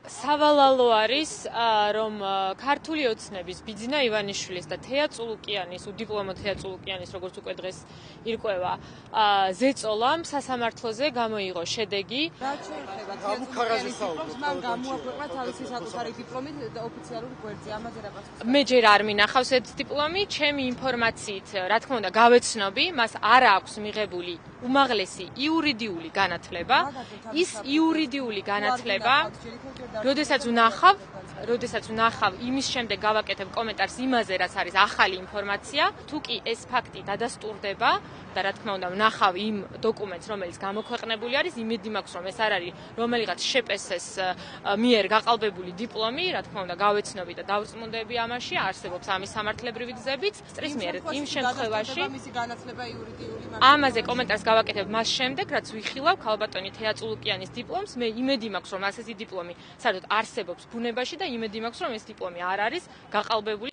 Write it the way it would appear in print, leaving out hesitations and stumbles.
სავალალო არის, რომ ქართული ოცნების ბიძინა ივანიშვილის და თეა წულუკიანის, უდიპლომო თეა წულუკიანის, როგორც უკვე დღეს ირკვევა, ზეწოლამ სასამართლოზე გამოიღო შედეგი. რა შეიძლება თეა წულუკიანის დიპლომს მან გამოაქვეყნა თავისი საკუთარი დიპლომით ოფიციალურ გვერდზე, ამაზე რა გასწავლთ? მე ჯერ არ მინახავს ეს დიპლომი, ჩემი ინფორმაციით, რა თქმა უნდა, გავეცნობი, მას არ აქვს მიღებული უმაღლესი იურიდიული განათლება. ის იურიდიული განათლება როდესაც ვნახავ, იმის შემდეგ გავაკეთებ კომენტარს იმაზე, რაც არის ახალი ინფორმაცია, თუ კი ეს ფაქტი დადასტურდება და რა თქმა უნდა ვნახავ იმ დოკუმენტს, რომელიც გამოქვეყნებული არის, იმედი მაქვს, რომ ეს არ არის რომელიღაც შეპესეს მიერ გაყალბებული დიპლომი, რა თქმა უნდა გავეცნობი და დავწმუნდები ამაში, არსებობს ამის სამართლებრივი გზებიც, სტრეს მიერ იმ შემთხვევაში ამაზე კომენტარს გავაკეთებ მას შემდეგ, რაც ვიხილავ ქალბატონი თეა წულუკიანის დიპლომს, მე იმედი მაქვს, რომ ასეთი დიპლომი საერთოდ არსებობს ბუნებაში და იმედი მაქვს, რომ ეს დიპლომი არ არის გაყალბებული.